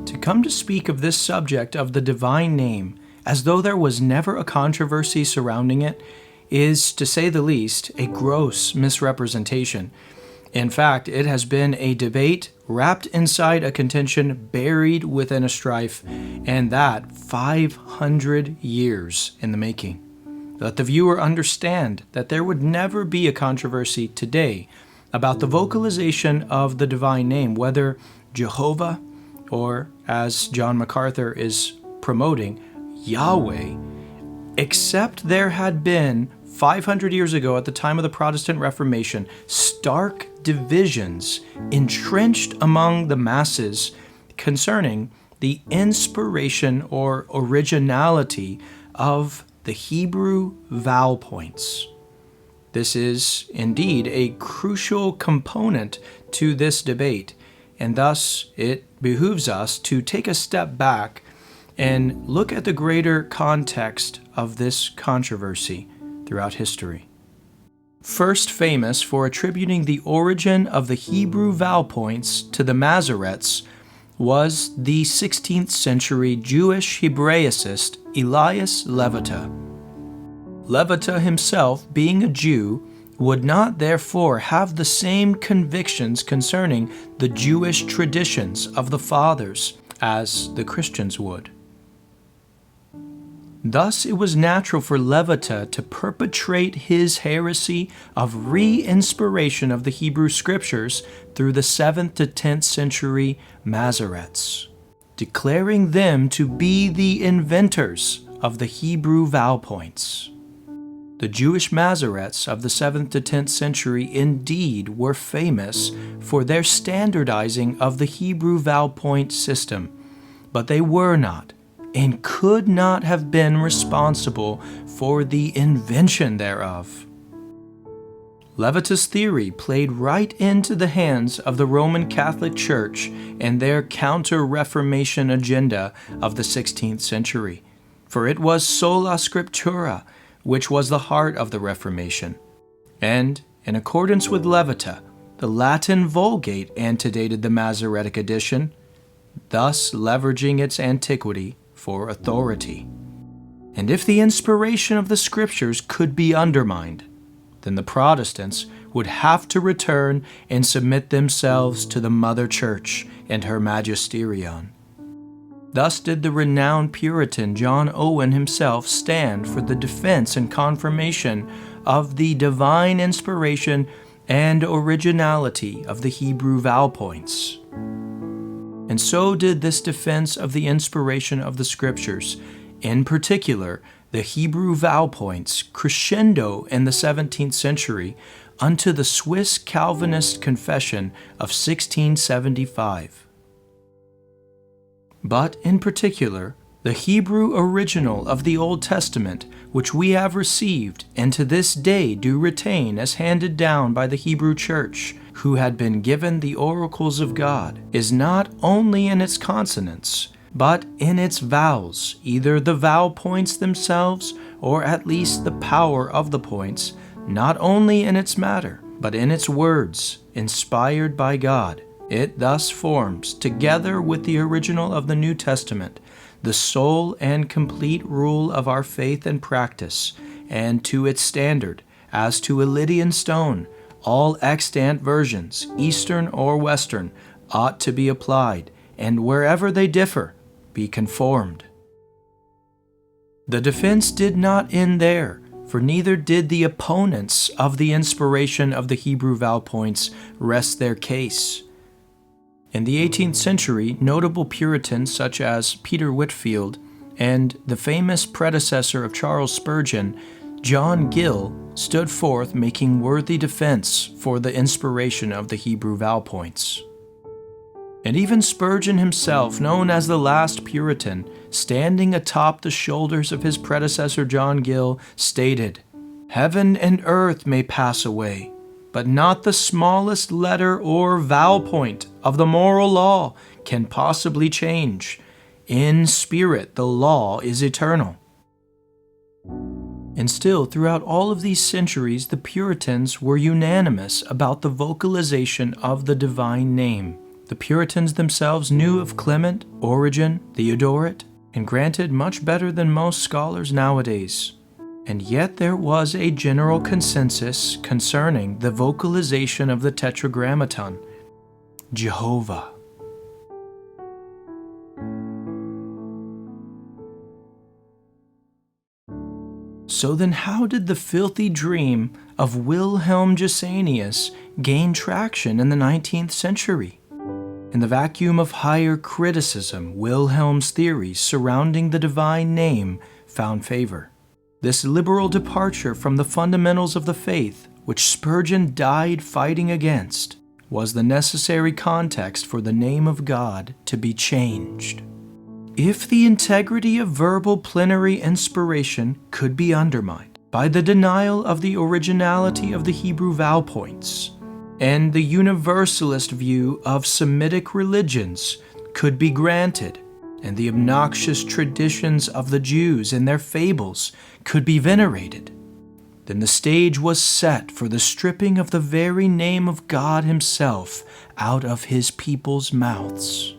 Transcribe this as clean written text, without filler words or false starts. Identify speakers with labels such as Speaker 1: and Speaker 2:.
Speaker 1: To come to speak of this subject of the divine name as though there was never a controversy surrounding it is, to say the least, a gross misrepresentation. In fact, it has been a debate wrapped inside a contention buried within a strife, and that 500 years in the making. Let the viewer understand that there would never be a controversy today about the vocalization of the divine name, whether Jehovah or, as John MacArthur is promoting, Yahweh, except there had been 500 years ago at the time of the Protestant Reformation stark divisions entrenched among the masses concerning the inspiration or originality of the Hebrew vowel points. This is indeed a crucial component to this debate, and thus it behooves us to take a step back and look at the greater context of this controversy throughout history. First famous for attributing the origin of the Hebrew vowel points to the Masoretes was the 16th century Jewish Hebraicist Elias Levita. Levita himself, being a Jew, would not therefore have the same convictions concerning the Jewish traditions of the fathers as the Christians would. Thus, it was natural for Levita to perpetrate his heresy of re-inspiration of the Hebrew Scriptures through the 7th to 10th century Masoretes, declaring them to be the inventors of the Hebrew vowel points. The Jewish Masoretes of the 7th to 10th century indeed were famous for their standardizing of the Hebrew vowel point system, but they were not and could not have been responsible for the invention thereof. Levita's theory played right into the hands of the Roman Catholic Church and their counter-Reformation agenda of the 16th century, for it was sola scriptura which was the heart of the Reformation. And, in accordance with Levita, the Latin Vulgate antedated the Masoretic edition, thus leveraging its antiquity for authority. And if the inspiration of the Scriptures could be undermined, then the Protestants would have to return and submit themselves to the Mother Church and her magisterion. Thus did the renowned Puritan John Owen himself stand for the defense and confirmation of the divine inspiration and originality of the Hebrew vowel points. And so did this defense of the inspiration of the Scriptures, in particular the Hebrew vowel points, crescendo in the 17th century unto the Swiss Calvinist Confession of 1675. But in particular, the Hebrew original of the Old Testament, which we have received and to this day do retain as handed down by the Hebrew Church, who had been given the oracles of God, is not only in its consonants, but in its vowels, either the vowel points themselves, or at least the power of the points, not only in its matter, but in its words, inspired by God. It thus forms, together with the original of the New Testament, the sole and complete rule of our faith and practice, and to its standard, as to a Lydian stone, all extant versions, Eastern or Western, ought to be applied, and wherever they differ, be conformed. The defense did not end there, for neither did the opponents of the inspiration of the Hebrew vowel points rest their case. In the 18th century, notable Puritans such as Peter Whitfield and the famous predecessor of Charles Spurgeon, John Gill, stood forth making worthy defense for the inspiration of the Hebrew vowel points. And even Spurgeon himself, known as the last Puritan, standing atop the shoulders of his predecessor John Gill, stated, "Heaven and earth may pass away, but not the smallest letter or vowel point of the moral law can possibly change. In spirit, the law is eternal." And still, throughout all of these centuries, the Puritans were unanimous about the vocalization of the divine name, the The Puritans themselves knew of Clement, Origen, Theodoret, and granted much better than most scholars nowadays. And yet there was a general consensus concerning the vocalization of the Tetragrammaton, Jehovah. So then how did the filthy dream of Wilhelm Gesenius gain traction in the 19th century? In the vacuum of higher criticism, Wilhelm's theories surrounding the divine name found favor. This liberal departure from the fundamentals of the faith, which Spurgeon died fighting against, was the necessary context for the name of God to be changed. If the integrity of verbal plenary inspiration could be undermined by the denial of the originality of the Hebrew vowel points, and the universalist view of Semitic religions could be granted, and the obnoxious traditions of the Jews and their fables could be venerated, then the stage was set for the stripping of the very name of God Himself out of His people's mouths.